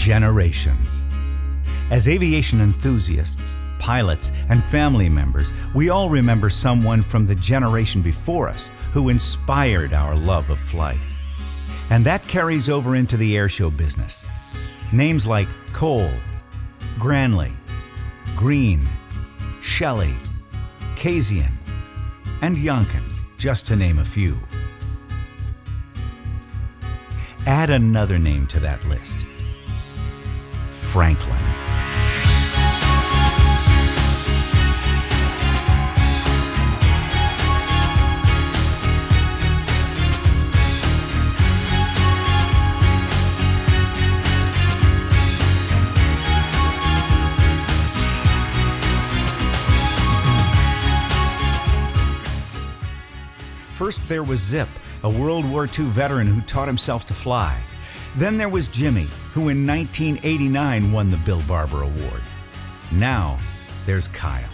generations. As aviation enthusiasts, pilots, and family members, we all remember someone from the generation before us who inspired our love of flight. And that carries over into the airshow business. Names like Cole, Granley, Green, Shelley, Kasian, and Yonkin, just to name a few. Add another name to that list: Franklin. First there was Zip, a World War II veteran who taught himself to fly. Then there was Jimmy, who in 1989 won the Bill Barber Award. Now there's Kyle.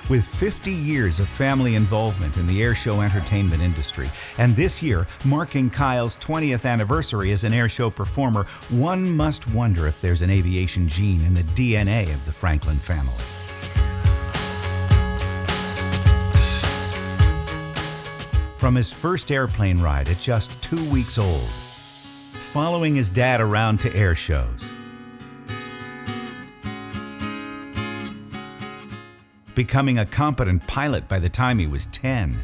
With 50 years of family involvement in the airshow entertainment industry, and this year marking Kyle's 20th anniversary as an airshow performer, one must wonder if there's an aviation gene in the DNA of the Franklin family. From his first airplane ride at just 2 weeks old, following his dad around to air shows, becoming a competent pilot by the time he was 10,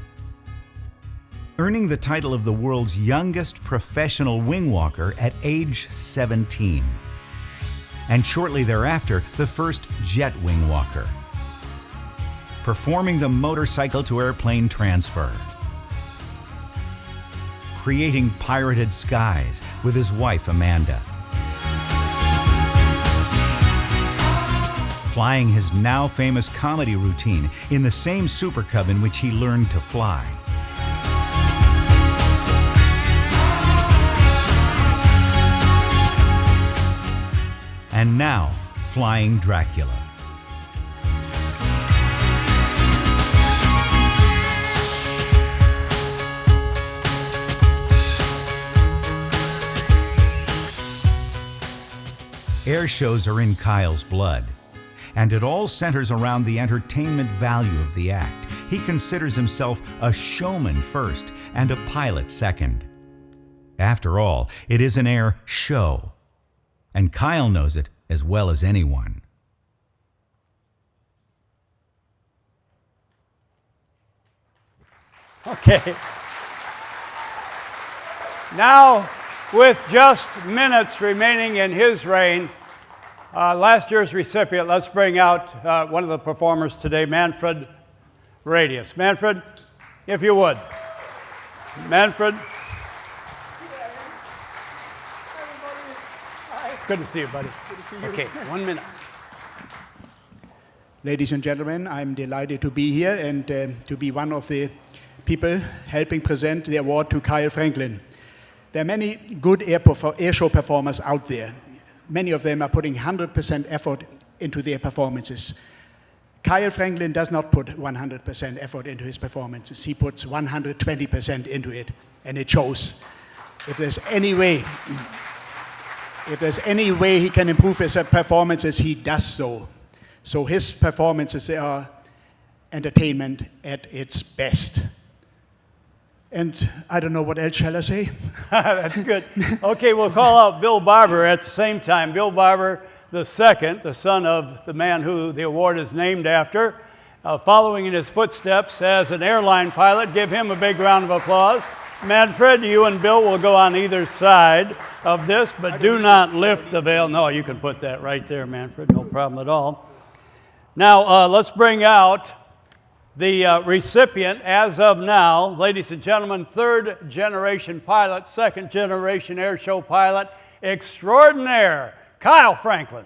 earning the title of the world's youngest professional wing walker at age 17, and shortly thereafter, the first jet wing walker, performing the motorcycle to airplane transfer, creating pirated skies with his wife Amanda, flying his now famous comedy routine in the same Super Cub in which he learned to fly, and now flying Dracula. Air shows are in Kyle's blood, and it all centers around the entertainment value of the act. He considers himself a showman first and a pilot second. After all, it is an air show, and Kyle knows it as well as anyone. Okay. Now, with just minutes remaining in his reign, last year's recipient, let's bring out one of the performers today, Manfred Radius. Manfred, if you would. Manfred. Good to see you, buddy. Good to see you. Okay, 1 minute. Ladies and gentlemen, I'm delighted to be here and to be one of the people helping present the award to Kyle Franklin. There are many good air show performers out there. Many of them are putting 100% effort into their performances. Kyle Franklin does not put 100% effort into his performances. He puts 120% into it, and it shows. If there's any way he can improve his performances, he does so. So his performances are entertainment at its best. And I don't know what else shall I say. That's good. Okay, we'll call out Bill Barber at the same time. Bill Barber II, the son of the man who the award is named after, following in his footsteps as an airline pilot. Give him a big round of applause. Manfred, you and Bill will go on either side of this, but do not lift the veil. No, you can put that right there, Manfred. No problem at all. Now, let's bring out the recipient as of now, ladies and gentlemen, third generation pilot, second generation air show pilot extraordinaire, Kyle Franklin.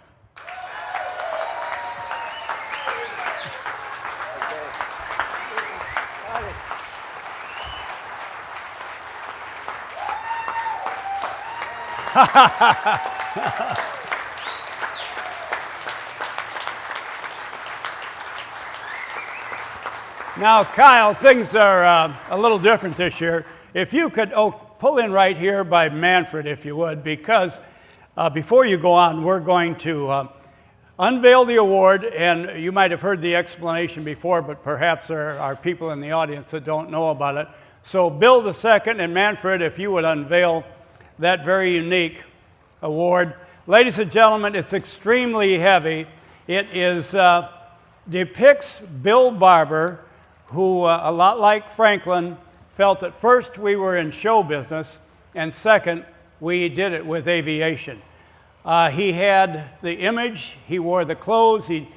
Now, Kyle, things are a little different this year. If you could, pull in right here by Manfred, if you would, because Before you go on, we're going to unveil the award, and you might have heard the explanation before, but perhaps there are people in the audience that don't know about it. So Bill II and Manfred, if you would unveil that very unique award. Ladies and gentlemen, it's extremely heavy. It is depicts Bill Barber, who, a lot like Franklin, felt that first we were in show business, and second, we did it with aviation. He had the image, he wore the clothes, he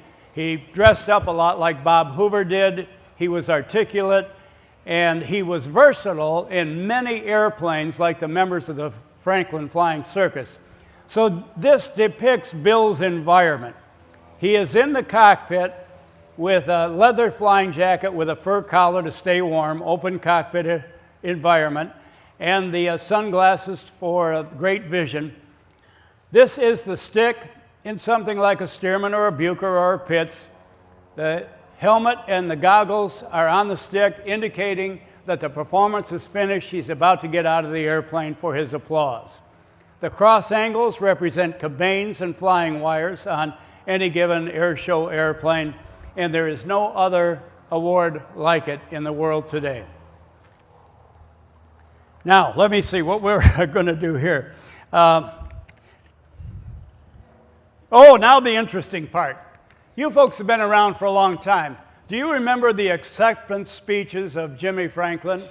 dressed up a lot like Bob Hoover did, he was articulate, and he was versatile in many airplanes like the members of the Franklin Flying Circus. So this depicts Bill's environment. He is in the cockpit with a leather flying jacket with a fur collar to stay warm, open cockpit environment, and the sunglasses for great vision. This is the stick in something like a Stearman or a Bucher or a Pitts. The helmet and the goggles are on the stick, indicating that the performance is finished. He's about to get out of the airplane for his applause. The cross angles represent cabanes and flying wires on any given air show airplane, and there is no other award like it in the world today. Now, let me see what we're going to do here. Now the interesting part. You folks have been around for a long time. Do you remember the acceptance speeches of Jimmy Franklin?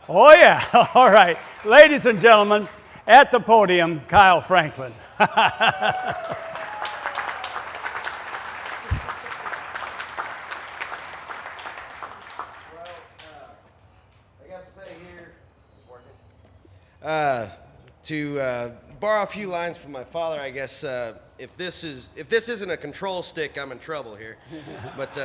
Oh, yeah. All right. Ladies and gentlemen, at the podium, Kyle Franklin. I guess to say here, to borrow a few lines from my father, I guess if this isn't a control stick, I'm in trouble here. But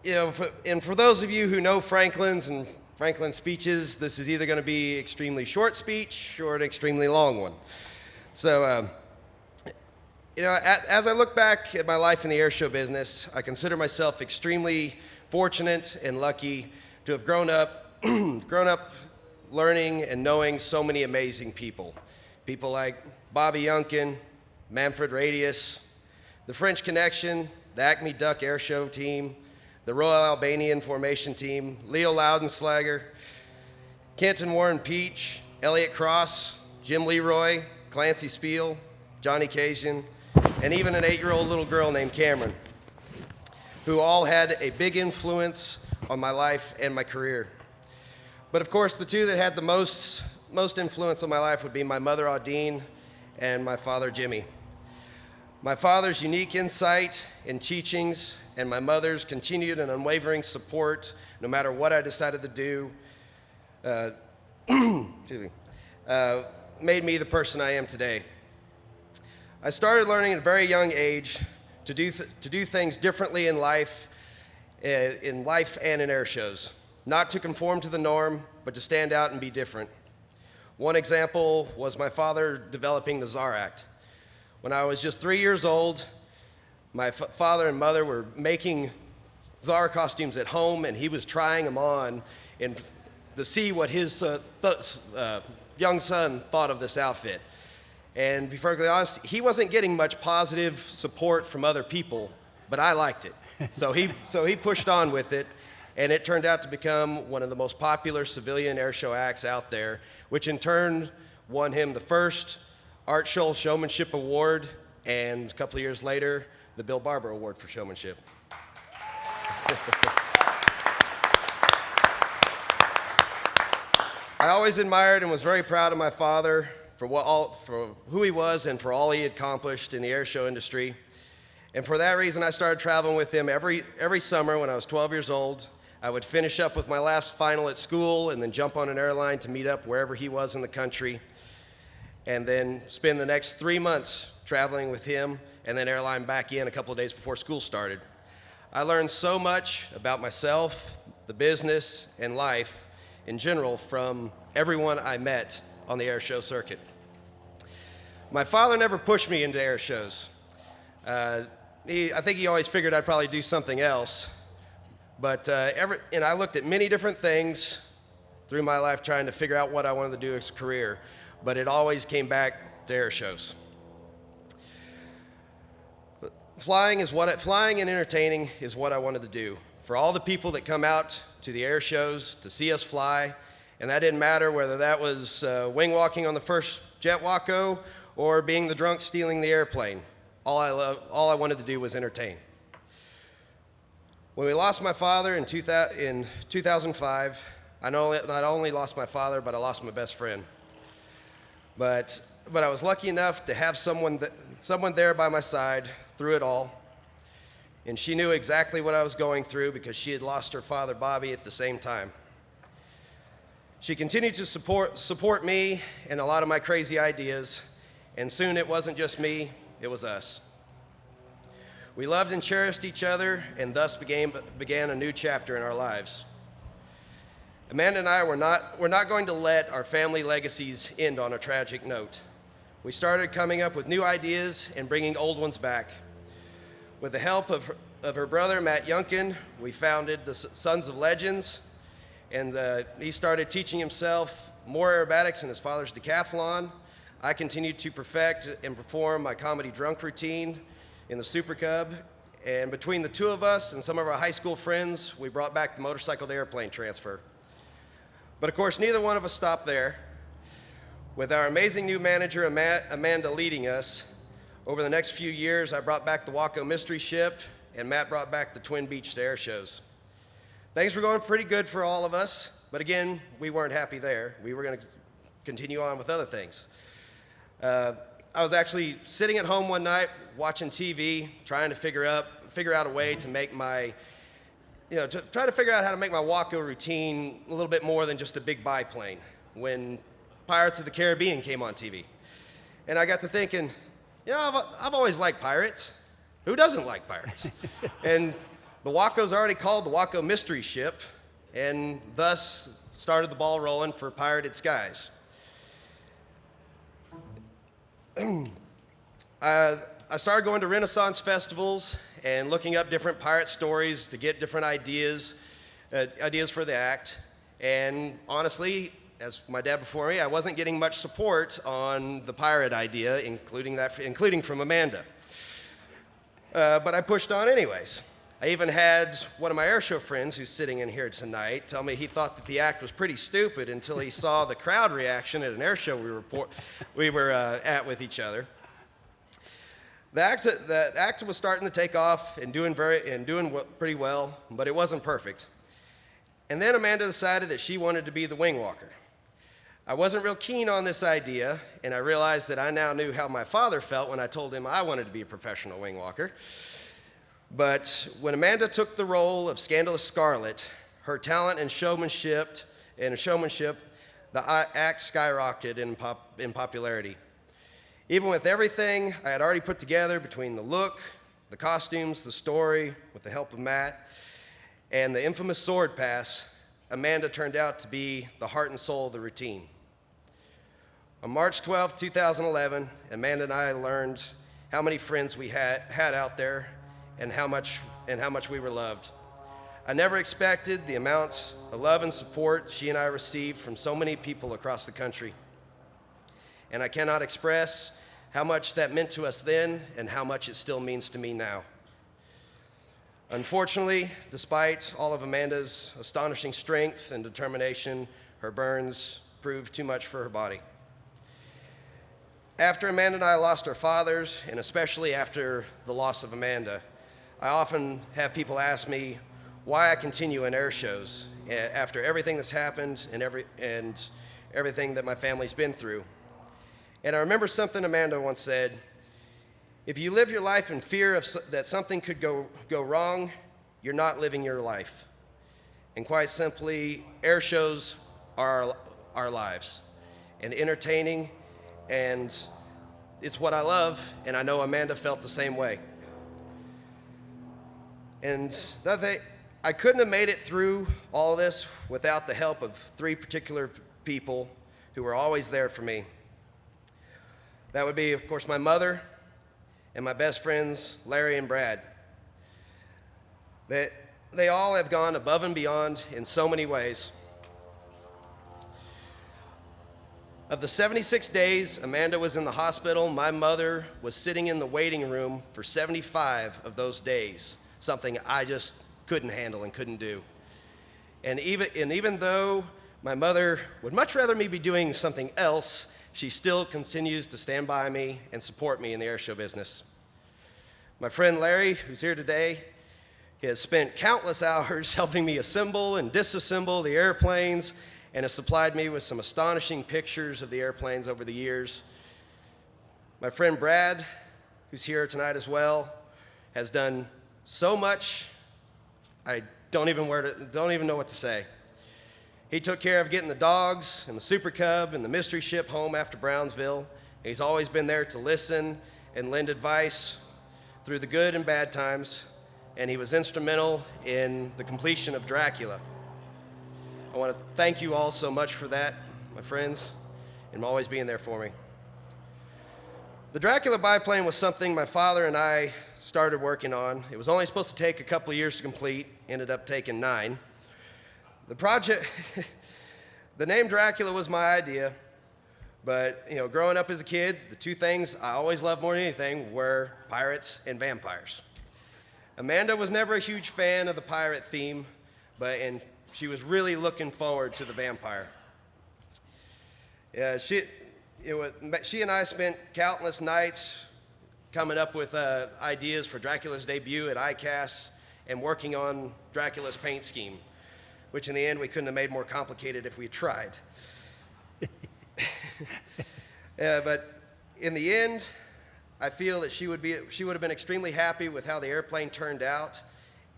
you know, for those of you who know Franklin's and Franklin's speeches, this is either going to be an extremely short speech or an extremely long one. So, you know, as I look back at my life in the air show business, I consider myself extremely fortunate and lucky to have grown up learning and knowing so many amazing people. People like Bobby Yunkin, Manfred Radius, the French Connection, the Acme Duck Air Show team, the Royal Albanian Formation team, Leo Loudenslager, Kenton Warren Peach, Elliot Cross, Jim Leroy, Clancy Spiel, Johnny Cajun, and even an 8-year-old little girl named Cameron, who all had a big influence on my life and my career. But of course, the two that had the most influence on my life would be my mother, Audine, and my father, Jimmy. My father's unique insight and teachings and my mother's continued and unwavering support, no matter what I decided to do, made me the person I am today. I started learning at a very young age to do things differently in life and in air shows. Not to conform to the norm, but to stand out and be different. One example was my father developing the Czar Act. When I was just 3 years old, my father and mother were making Czar costumes at home, and he was trying them on to see what his young son thought of this outfit. And to be perfectly honest, he wasn't getting much positive support from other people, but I liked it. So he pushed on with it, and it turned out to become one of the most popular civilian air show acts out there, which in turn won him the first Art Scholl Showmanship Award, and a couple of years later, the Bill Barber Award for Showmanship. I always admired and was very proud of my father for who he was and for all he had accomplished in the air show industry. And for that reason, I started traveling with him every summer when I was 12 years old. I would finish up with my last final at school and then jump on an airline to meet up wherever he was in the country, and then spend the next 3 months traveling with him and then airline back in a couple of days before school started. I learned so much about myself, the business, and life in general from everyone I met on the air show circuit. My father never pushed me into air shows. I think he always figured I'd probably do something else. But I looked at many different things through my life trying to figure out what I wanted to do as a career. but it always came back to air shows. Flying and entertaining is what I wanted to do. For all the people that come out to the air shows to see us fly, and that didn't matter whether that was wing walking on the first jet walko or being the drunk stealing the airplane. All I wanted to do was entertain. When we lost my father in 2005, I not only lost my father, but I lost my best friend. But I was lucky enough to have someone there by my side through it all. And she knew exactly what I was going through because she had lost her father, Bobby, at the same time. She continued to support me and a lot of my crazy ideas, and soon it wasn't just me, it was us. We loved and cherished each other, and thus began a new chapter in our lives. Amanda and I were not going to let our family legacies end on a tragic note. We started coming up with new ideas and bringing old ones back. With the help of her brother, Matt Yunkin, we founded the Sons of Legends, and he started teaching himself more aerobatics in his father's decathlon. I continued to perfect and perform my comedy drunk routine in the Super Cub, and between the two of us and some of our high school friends, we brought back the motorcycle to airplane transfer. But of course, neither one of us stopped there. With our amazing new manager, Amanda, leading us, over the next few years, I brought back the Waco Mystery Ship, and Matt brought back the Twin Beach to air shows. Things were going pretty good for all of us, but again, we weren't happy there. We were going to continue on with other things. I was actually sitting at home one night watching TV, trying to figure out a way to make my, try to figure out how to make my Waco routine a little bit more than just a big biplane when Pirates of the Caribbean came on TV. And I got to thinking, I've always liked pirates. Who doesn't like pirates? And the Waco's already called the Waco Mystery Ship, and thus started the ball rolling for Pirated Skies. I started going to Renaissance festivals and looking up different pirate stories to get different ideas for the act. And honestly, as my dad before me, I wasn't getting much support on the pirate idea, including from Amanda. But I pushed on anyways. I even had one of my airshow friends who's sitting in here tonight tell me he thought that the act was pretty stupid until he saw the crowd reaction at an airshow we were at with each other. The act was starting to take off and doing pretty well, but it wasn't perfect. And then Amanda decided that she wanted to be the wing walker. I wasn't real keen on this idea, and I realized that I now knew how my father felt when I told him I wanted to be a professional wing walker. But when Amanda took the role of Scandalous Scarlet, her talent and showmanship, the act skyrocketed in popularity. Even with everything I had already put together between the look, the costumes, the story, with the help of Matt, and the infamous sword pass, Amanda turned out to be the heart and soul of the routine. On March 12, 2011, Amanda and I learned how many friends we had out there and how much we were loved. I never expected the amount of love and support she and I received from so many people across the country. And I cannot express how much that meant to us then and how much it still means to me now. Unfortunately, despite all of Amanda's astonishing strength and determination, her burns proved too much for her body. After Amanda and I lost our fathers, and especially after the loss of Amanda, I often have people ask me why I continue in air shows after everything that's happened and everything that my family's been through. And I remember something Amanda once said: if you live your life in fear that something could go wrong, you're not living your life. And quite simply, air shows are our lives, and entertaining, and it's what I love, and I know Amanda felt the same way. And I couldn't have made it through all this without the help of three particular people who were always there for me. That would be, of course, my mother and my best friends, Larry and Brad. They all have gone above and beyond in so many ways. Of the 76 days Amanda was in the hospital, my mother was sitting in the waiting room for 75 of those days, something I just couldn't handle and couldn't do. And even though my mother would much rather me be doing something else, she still continues to stand by me and support me in the airshow business. My friend Larry, who's here today, he has spent countless hours helping me assemble and disassemble the airplanes and has supplied me with some astonishing pictures of the airplanes over the years. My friend Brad, who's here tonight as well, has done so much, I don't even know what to say. He took care of getting the dogs and the Super Cub and the mystery ship home after Brownsville. He's always been there to listen and lend advice through the good and bad times, and he was instrumental in the completion of Dracula. I want to thank you all so much for that, my friends, and always being there for me. The Dracula biplane was something my father and I started working on. It was only supposed to take a couple of years to complete, ended up taking 9. The project, the name Dracula was my idea, but growing up as a kid, the two things I always loved more than anything were pirates and vampires. Amanda was never a huge fan of the pirate theme, and she was really looking forward to the vampire. She and I spent countless nights coming up with ideas for Dracula's debut at ICAST and working on Dracula's paint scheme, which in the end we couldn't have made more complicated if we had tried. But in the end, I feel that she would have been extremely happy with how the airplane turned out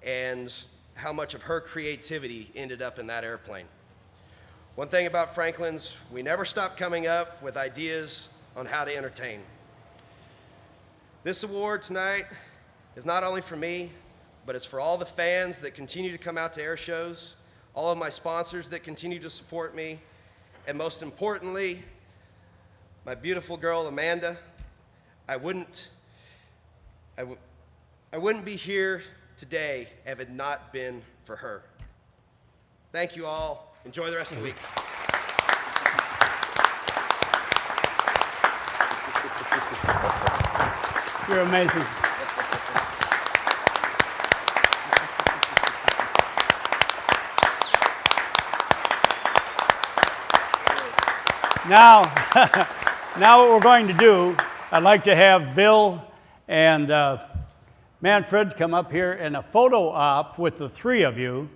and how much of her creativity ended up in that airplane. One thing about Franklin's, we never stop coming up with ideas on how to entertain. This award tonight is not only for me, but it's for all the fans that continue to come out to air shows, all of my sponsors that continue to support me, and most importantly, my beautiful girl, Amanda. I wouldn't be here today if it had not been for her. Thank you all. Enjoy the rest of the week. You're amazing. Now what we're going to do, I'd like to have Bill and Manfred come up here in a photo op with the three of you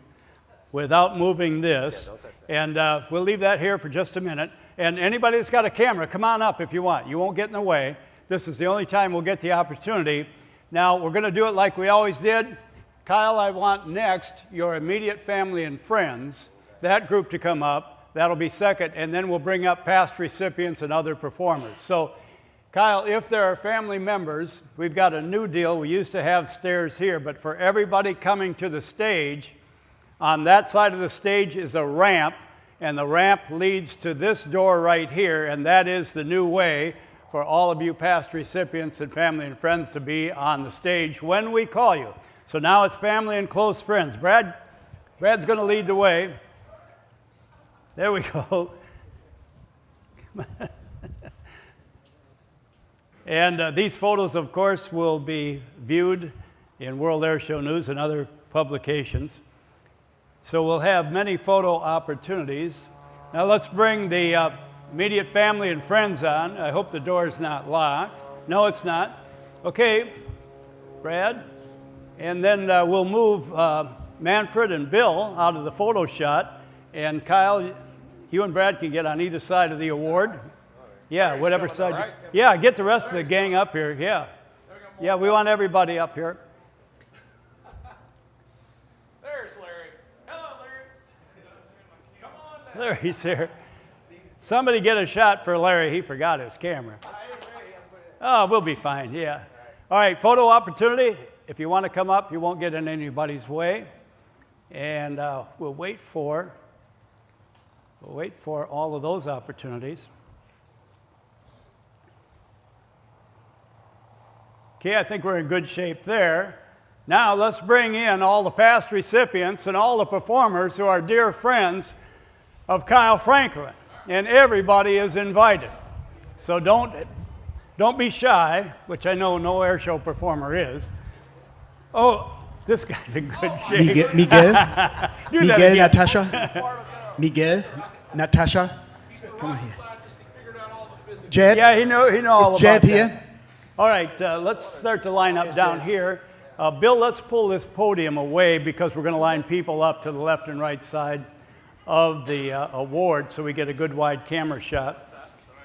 without moving this. And we'll leave that here for just a minute. And anybody that's got a camera, come on up if you want. You won't get in the way. This is the only time we'll get the opportunity. Now, we're going to do it like we always did. Kyle, I want next your immediate family and friends, that group to come up. That'll be second, and then we'll bring up past recipients and other performers. So, Kyle, if there are family members, we've got a new deal. We used to have stairs here, but for everybody coming to the stage, on that side of the stage is a ramp, and the ramp leads to this door right here, and that is the new way for all of you past recipients and family and friends to be on the stage when we call you. So now it's family and close friends. Brad's going to lead the way. There we go. And these photos, of course, will be viewed in World Air Show News and other publications. So we'll have many photo opportunities. Now let's bring the immediate family and friends on. I hope the door is not locked. No, it's not. Okay, Brad. And then we'll move Manfred and Bill out of the photo shot. And Kyle, you and Brad can get on either side of the award. Yeah, whatever side. Yeah, get the rest of the gang up here. Yeah. Yeah, we want everybody up here. There's Larry. Hello, Larry. Come on down. Larry's here. Somebody get a shot for Larry. He forgot his camera. Oh, we'll be fine. Yeah. All right, photo opportunity. If you want to come up, you won't get in anybody's way. And we'll wait for all of those opportunities. Okay, I think we're in good shape there. Now let's bring in all the past recipients and all the performers who are dear friends of Kyle Franklin. and everybody is invited. So don't be shy, which I know no air show performer is. Oh, this guy's in good shape. Miguel, Do that Miguel, again. Natasha, Miguel, Natasha, come on here. Jed, Yeah, he know all is about Jed that. here? All right, let's start to line up down here. Bill, let's pull this podium away because we're going to line people up to the left and right side of the award so we get a good wide camera shot.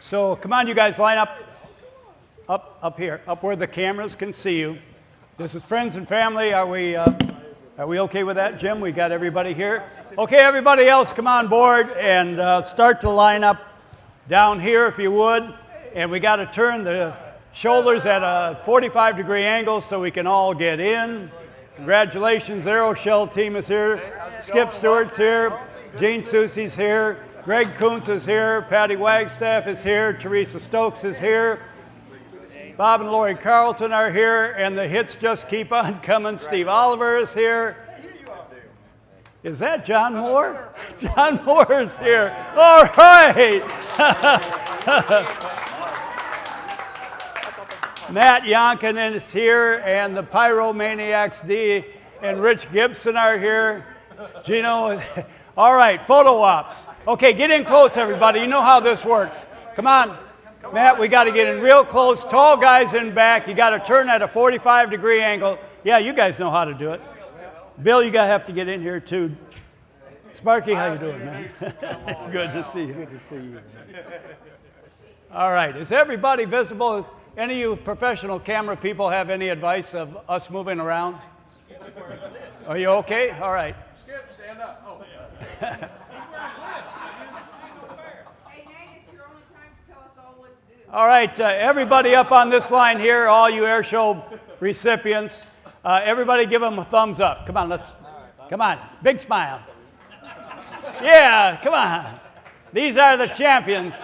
So come on, you guys, line up here, up where the cameras can see you. This is friends and family. Are we okay with that, Jim? We got everybody here? Okay, everybody else, come on board and start to line up down here if you would. And we got to turn the shoulders at a 45-degree angle so we can all get in. Congratulations, the Aeroshell team is here. Skip Stewart's here. Gene Susie's here. Greg Kuntz is here. Patty Wagstaff is here. Teresa Stokes is here. Bob and Lori Carlton are here. And the hits just keep on coming. Steve Oliver is here. Is that John Moore? John Moore is here. All right. Matt Yonkinen is here, and the Pyromaniacs D and Rich Gibson are here. Gino, all right, photo ops. Okay, get in close, everybody. You know how this works. Come on, Matt, we got to get in real close. Tall guys in back. You got to turn at a 45-degree angle. Yeah, you guys know how to do it. Bill, you got to have to get in here too. Sparky, how you doing, man? Good to see you. Good to see you. All right, is everybody visible? Any of you professional camera people have any advice of us moving around? Are you okay? All right. Skip, stand up. Oh, Hey, Nate, it's your only time to tell us all what to do. All right, everybody up on this line here, all you air show recipients, everybody give them a thumbs up. Come on, come on, big smile. Yeah, come on. These are the champions.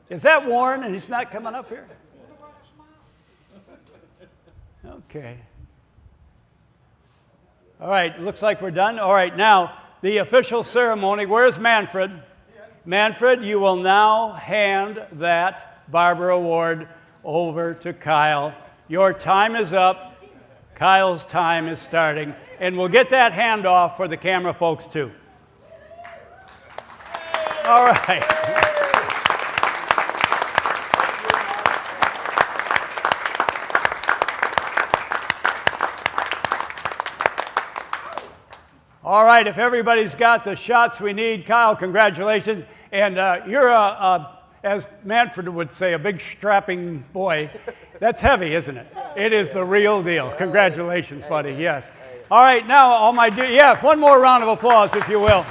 Is that Warren and he's not coming up here? Okay. All right, looks like we're done. All right, now the official ceremony. Where's Manfred? Manfred, you will now hand that Barber Award over to Kyle. Your time is up. Kyle's time is starting. And we'll get that handoff for the camera folks too. All right. All right, if everybody's got the shots we need, Kyle, congratulations. And you're, as Manfred would say, a big strapping boy. That's heavy, isn't it? It is the real deal. Congratulations, buddy, yes. All right, now all my dear, yeah, one more round of applause, if you will.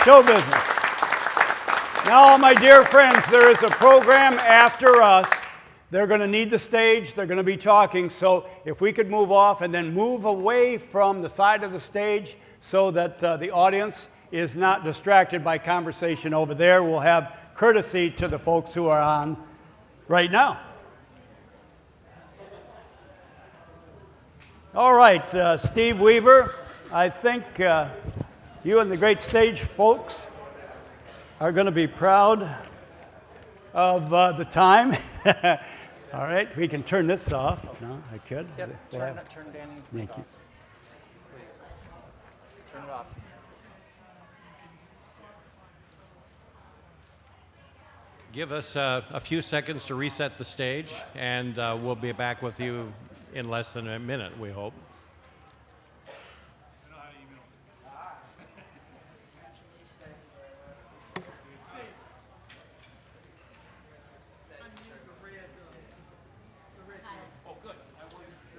Show business. Now, all my dear friends, there is a program after us. They're going to need the stage. They're going to be talking. So if we could move off and then move away from the side of the stage so that the audience is not distracted by conversation over there, we'll have courtesy to the folks who are on right now. All right, Steve Weaver, I think you and the great stage folks are going to be proud of the time. All right, we can turn this off. No, I could. Yep, turn Danny's Thank you. please. Turn it off. Give us a few seconds to reset the stage, and we'll be back with you in less than a minute, we hope.